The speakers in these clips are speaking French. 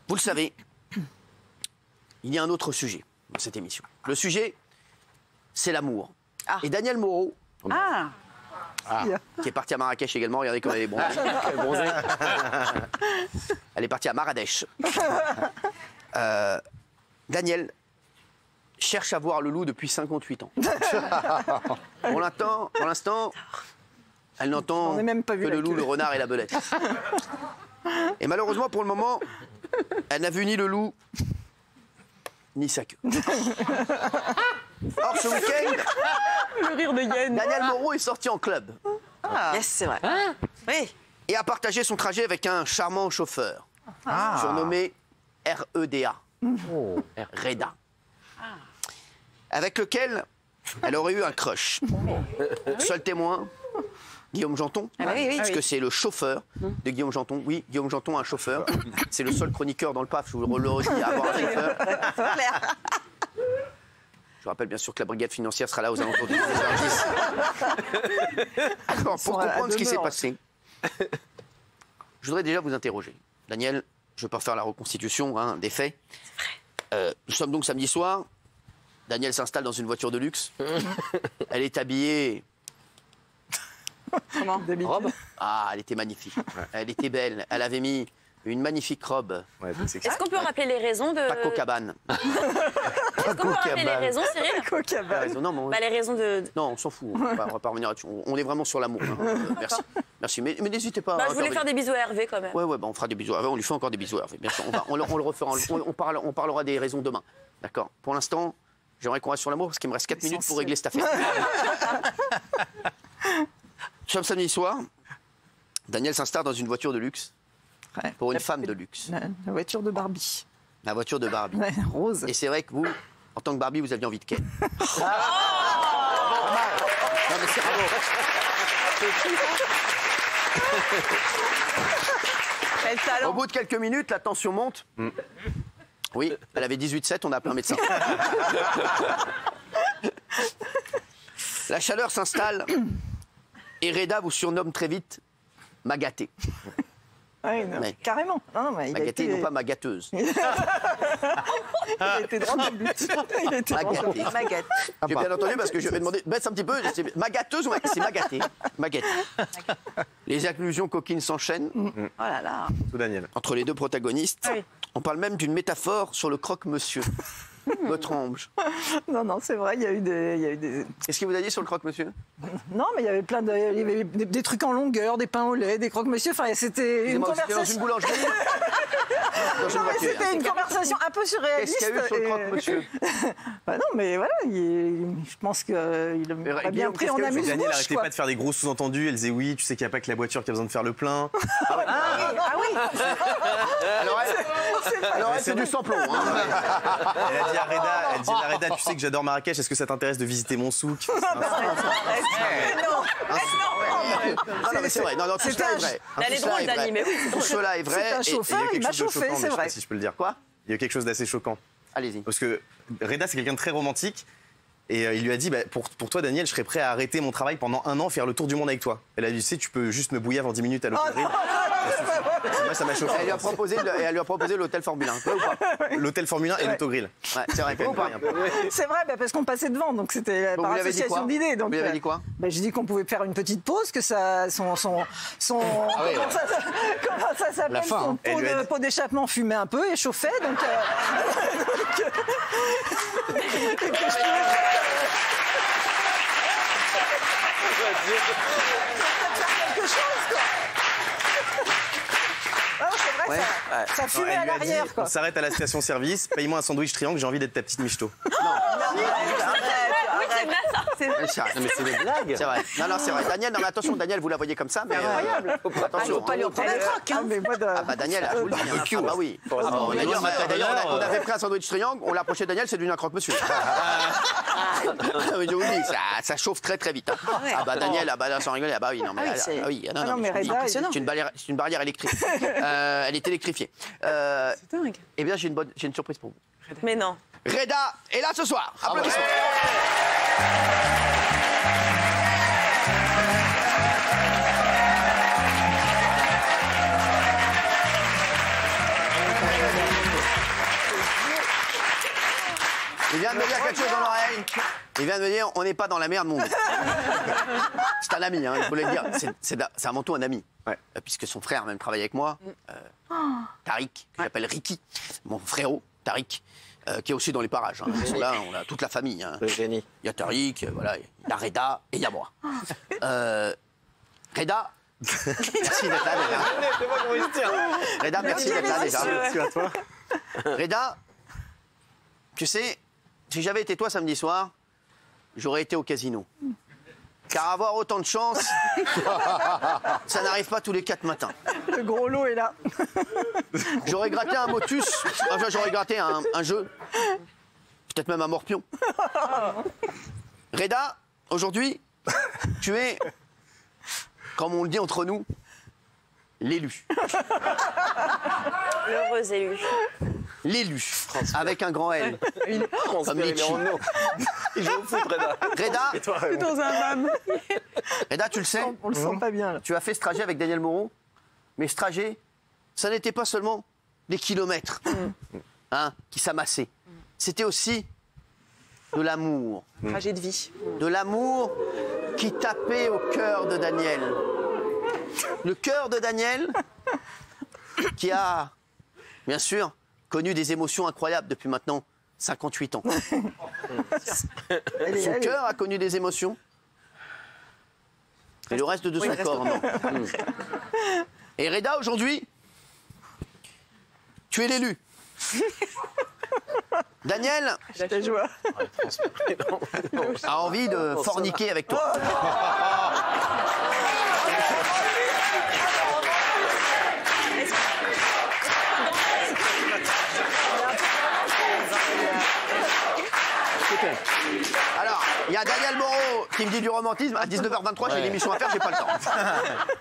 Vous le savez, il y a un autre sujet dans cette émission. Le sujet, c'est l'amour. Et Danielle Moreau, qui est partie à Marrakech également, regardez comme elle est bronzée. Elle est partie à Marrakech. Danielle cherche à voir le loup depuis 58 ans. Pour l'instant, elle n'entend que le loup, le renard et la belette. Et malheureusement, pour le moment, elle n'a vu ni le loup, ni sa queue. Or, ce week-end, le rire de Yen. Danielle Moreau est sortie en club. Yes, c'est vrai. Oui. Et a partagé son trajet avec un charmant chauffeur, surnommé REDA. Reda. Avec lequel elle aurait eu un crush. Seul témoin, Guillaume Janton, parce que c'est le chauffeur de Guillaume Janton. Oui, Guillaume Janton, un chauffeur. C'est le seul chroniqueur dans le PAF, je vous le redis, à avoir un chauffeur. Je rappelle bien sûr que la brigade financière sera là aux alentours de 10h10. Alors, pour comprendre ce qui s'est passé, je voudrais déjà vous interroger. Danielle, je ne vais pas faire la reconstitution des faits. Nous sommes donc samedi soir. Danielle s'installe dans une voiture de luxe. Elle est habillée... Comment? Robe? Ah, elle était magnifique. Elle était belle. Elle avait mis une magnifique robe. Est-ce qu'on peut rappeler les raisons de... Paco Cabane. Est-ce qu'on peut rappeler les raisons, Cyril? Paco Cabane. Non, les raisons de... Non, on s'en fout. On va pas revenir là-dessus. On est vraiment sur l'amour. Merci. Merci. Mais n'hésitez pas. Je voulais faire des bisous à Hervé quand même. Ouais, on fera des bisous à Hervé. On lui fait encore des bisous à Hervé. Bien sûr. On le refera. On parlera des raisons demain. D'accord. Pour l'instant, j'aimerais qu'on reste sur l'amour parce qu'il me reste 4 minutes pour régler cette affaire. Nous sommes samedi soir. Danielle s'installe dans une voiture de luxe. Pour une femme de luxe. La voiture de Barbie. La voiture de Barbie. Ouais, rose. Et c'est vrai que vous, en tant que Barbie, vous aviez envie de Ken. Non, mais c'est bravo. Au bout de quelques minutes, la tension monte. Oui, elle avait 18,7, on a appelé un médecin. La chaleur s'installe et Reda vous surnomme très vite Magaté. Oui, carrément. Magaté, non pas ma gâteuse. Il était droit dans le but. Magaté. J'ai bien entendu parce que je vais demander, baisse un petit peu, c'est ma gâteuse ou c'est Magaté. Magaté. Les allusions coquines s'enchaînent. Oh là là. Tout Daniel. Entre les deux protagonistes. On parle même d'une métaphore sur le croque-monsieur. Votre ange. Non, c'est vrai, il y a eu des... Qu'est-ce qu'il vous a dit sur le croque-monsieur? Non, mais il y avait plein de... Il y avait des trucs en longueur, des pains au lait, des croque-monsieur. Enfin, c'était une conversation... dans une boulangerie? Dans une voiture. C'était une conversation un peu surréaliste. Qu'est-ce qu'il y a eu sur le croque-monsieur? Non, mais voilà, je pense qu'il a bien pris en amuse-bouche. Daniel arrêtait pas de faire des gros sous-entendus. Elle disait oui, tu sais qu'il n'y a pas que la voiture qui a besoin de faire le plein. Ah oui. Alors, c'est du sans-plomb. Elle a dit à Reda, tu sais que j'adore Marrakech, est-ce que ça t'intéresse de visiter mon souk? Non, mais c'est vrai. Non, tout cela est vrai. Elle est drôle, Dani, mais oui. Tout cela est vrai. C'est un chauffeur, il m'a chauffé, c'est vrai. Si je peux le dire. Quoi? Il y a quelque chose d'assez choquant. Allez-y. Parce que Reda, c'est quelqu'un de très romantique. Et il lui a dit, pour toi, Daniel, je serais prêt à arrêter mon travail pendant 1 an, faire le tour du monde avec toi. Elle a dit, tu sais, tu peux juste me bouiller avant 10 minutes à l'hôtel. Moi, ça m'a choqué. Elle lui a proposé l'hôtel Formule 1. Quoi, ou pas? L'hôtel Formule 1 et l'autogrill. Ouais, c'est vrai. Quoi, c'est vrai, parce qu'on passait devant, donc c'était par association d'idées. Vous lui avez dit quoi? J'ai dit qu'on pouvait faire une petite pause, que ça, comment ça s'appelle, son pot d'échappement fumait un peu et chauffait, donc quelque chose, quoi. C'est vrai, ça fumait à l'arrière, quoi. On s'arrête à la station-service, paye-moi un sandwich triangle, j'ai envie d'être ta petite michto. Oui, c'est vrai ça. Mais c'est des blagues. C'est vrai. Non, c'est vrai. Daniel, attention, Daniel, vous la voyez comme ça, mais incroyable. Attention. Faut pas lui en prendre un croc, hein. Daniel, je vous le dis. Ah oui. D'ailleurs, on avait pris un sandwich triangle, on l'a approché Daniel, c'est devenu un croque-monsieur. Je vous le dis, ça chauffe très très vite. Daniel, sans rigoler, oui, non mais c'est une barrière électrique. Elle est électrifiée. C'est dingue. Eh bien, j'ai une surprise pour vous. Mais non. Reda est là ce soir. Applaudissements. Il vient de me dire quelque chose dans l'oreille. Il vient de me dire, on n'est pas dans la merde, mon. C'est un ami, hein, je voulais le dire. C'est avant tout un ami. Ouais. Puisque son frère même travaille avec moi. Tariq, que j'appelle Ricky. Mon frérot, Tariq. Qui est aussi dans les parages. Hein. Ils sont là, on a toute la famille. Hein. Le génie. Il y a Tariq, voilà, il y a Reda et il y a moi. Reda, merci d'être là déjà. Reda, merci d'être là déjà. Merci à toi. Reda, tu sais, si j'avais été toi samedi soir, j'aurais été au casino. Car avoir autant de chance, ça n'arrive pas tous les 4 matins. Le gros lot est là. J'aurais gratté un motus, enfin, j'aurais gratté un jeu, peut-être même un morpion. Reda, aujourd'hui, tu es, comme on le dit entre nous, l'élu. L'heureux élu. L'élu, avec un grand L. Comme Litchi. Il joue au foot, Reda. Reda, C'est dans un mam. Reda, tu le sais, On le sent pas bien là. tu as fait ce trajet avec Daniel Moreau, mais ce trajet, ça n'était pas seulement des kilomètres hein, qui s'amassaient. C'était aussi de l'amour. Trajet de vie. De l'amour qui tapait au cœur de Daniel. Le cœur de Daniel qui a, bien sûr, connu des émotions incroyables depuis maintenant 58 ans. Son cœur a connu des émotions. Et le reste de son corps, non. Et Reda, aujourd'hui, tu es l'élu. Daniel Ta joie. a envie de forniquer avec toi. Alors, il y a Daniel Moreau qui me dit du romantisme. À 19h23, j'ai une émission à faire, j'ai pas le temps.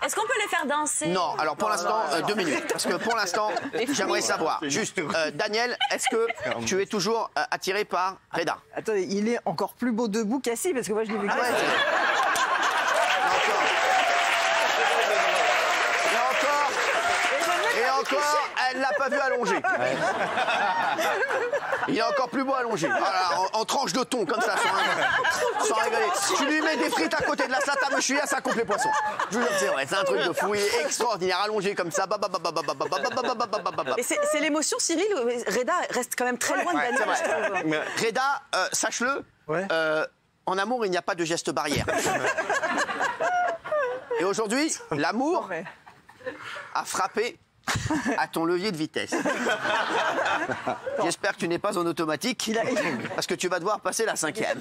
Est-ce qu'on peut les faire danser? Non, alors pour l'instant, 2 minutes. Parce que pour l'instant, j'aimerais savoir. Juste, Daniel, est-ce que tu es toujours attiré par Reda? Attendez, il est encore plus beau debout qu'assis parce que moi je l'ai vu. Ah ouais, et encore, elle l'a pas vu allongé. Il est encore plus beau allongé. Voilà, en tranche de thon, comme ça, sans rigoler. Tu lui mets des frites à côté de la slata mechouilla, ça coupe les poissons. Je vous jure, c'est vrai, c'est un truc de fou. Il est extraordinaire, allongé comme ça. Et c'est l'émotion, Cyril. Reda reste quand même très loin de Daniel, je trouve. Reda, sache-le, Ouais. en amour, il n'y a pas de geste barrière. Et aujourd'hui, l'amour a frappé à ton levier de vitesse. J'espère que tu n'es pas en automatique, parce que tu vas devoir passer la 5e.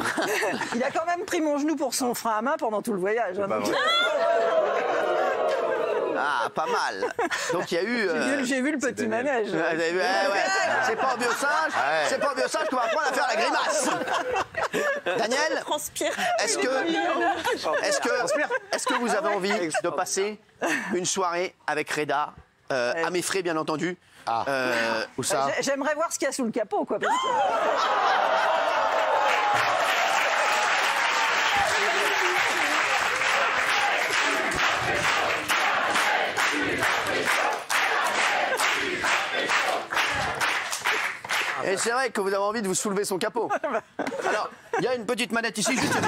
Il a quand même pris mon genou pour son frein à main pendant tout le voyage. Hein, donc- Ah, pas mal. Donc il y a eu... J'ai vu le petit manège. Vous avez vu, ouais. C'est pas au biosinge, c'est pas au biosinge qu'on va apprendre à faire la grimace. Daniel, Transpire. est-ce que vous avez envie de passer une soirée avec Reda, à mes frais bien entendu? Où ça? J'aimerais voir ce qu'il y a sous le capot, quoi. Parce que... Et c'est vrai que vous avez envie de vous soulever son capot. Alors, il y a une petite manette ici, juste ici.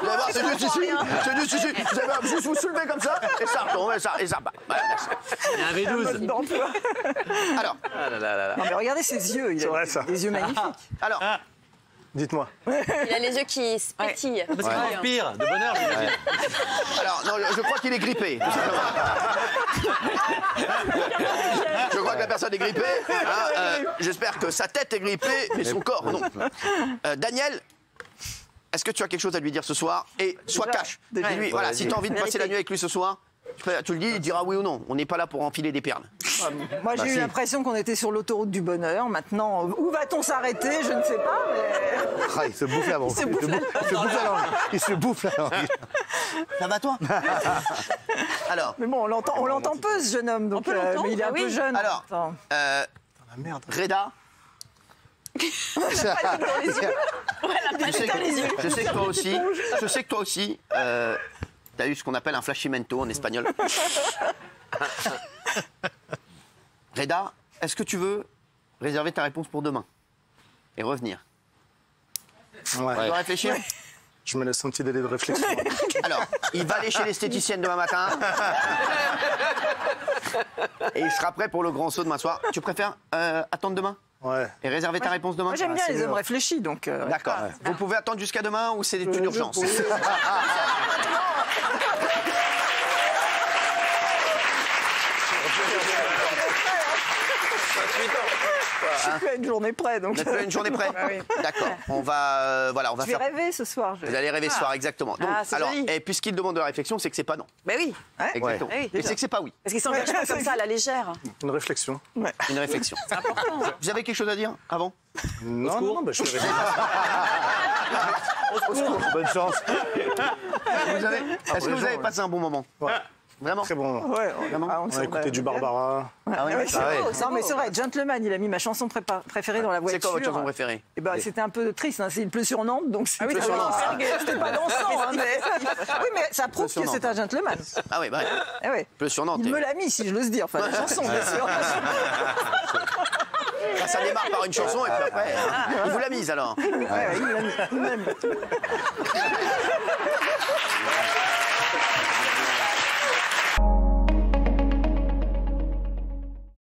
Vous allez voir, c'est juste ici. C'est juste ici. Vous allez juste vous soulever comme ça, et ça retombe, et ça part. Voilà, merci. Il y a un V12. d'emploi. Alors, Non, mais regardez ses yeux, il a vrai, ça. des yeux magnifiques. alors, Dites-moi. Il a les yeux qui se pétillent. Parce qu'il respire de bonheur, j'imagine. alors, non, je crois qu'il est grippé. Tout simplement. Je crois que la personne est grippée. Hein, j'espère que sa tête est grippée, mais son corps, non. Daniel, est-ce que tu as quelque chose à lui dire ce soir? Et sois cash. Dis-lui, voilà, si tu as envie de passer la nuit avec lui ce soir, tu le dis, il dira oui ou non. On n'est pas là pour enfiler des perles. Moi, j'ai eu si. l'impression qu'on était sur l'autoroute du bonheur. Maintenant, où va-t-on s'arrêter? Je ne sais pas, mais... Ah, il se bouffe la langue. Il se bouffe la langue. Ça va toi? Alors, Mais bon, on l'entend peu, ce jeune homme. Donc, peut l'entendre, mais il est un oui. peu jeune. Alors, Attends. La merde. Reda, je sais que toi aussi, t'as eu ce qu'on appelle un flashimento en espagnol. Reda, est-ce que tu veux réserver ta réponse pour demain? et revenir. Ouais. Tu dois réfléchir. Je me laisse un petit délai de réflexion. Alors, il va aller chez l'esthéticienne demain matin. Et il sera prêt pour le grand saut demain soir. Tu préfères attendre demain? Ouais. Et réserver ta réponse demain? Moi, j'aime bien c'est les hommes mieux. réfléchis, donc... D'accord. Vous pouvez attendre jusqu'à demain ou c'est une urgence? Je suis plus à une journée près, donc... Vous êtes plus à une journée près? Oui. D'accord. On va, voilà, on va Je vais faire... rêver ce soir. Vous allez rêver ce soir, exactement. Donc, Ah, c'est alors, joli. et puisqu'il demande de la réflexion, c'est que c'est pas non. Ben oui. Exactement. Ouais. Et c'est que c'est pas oui. Parce qu'ils s'engagent pas comme ça à la légère. Une réflexion. Une réflexion. C'est important. Vous avez quelque chose à dire avant? Non, non, bah, je vais répondre. Bonne chance. Est-ce que vous avez passé un bon moment? Ouais. Vraiment? Très bon. Ouais, Vraiment On a écouté du Barbara. Ah oui, Ouais, c'est ah ouais. beau, non, mais c'est vrai, Gentleman, il a mis ma chanson préférée dans la voiture. C'est quoi votre chanson préférée? Eh ben, c'était un peu triste, hein. Il pleut sur Nantes, donc c'était pleut sur Nantes. c'était pas dansant. Hein, mais... Oui, mais ça prouve sur que c'est Nantes. un gentleman. Ah oui, bah, Eh ouais. Bleu sur Nantes. Il me l'a mis, si je l'ose dire. Enfin, la chanson, bien sûr. Ça démarre par une chanson et puis après, il vous l'a mise alors. Ouais, il me l'a mis.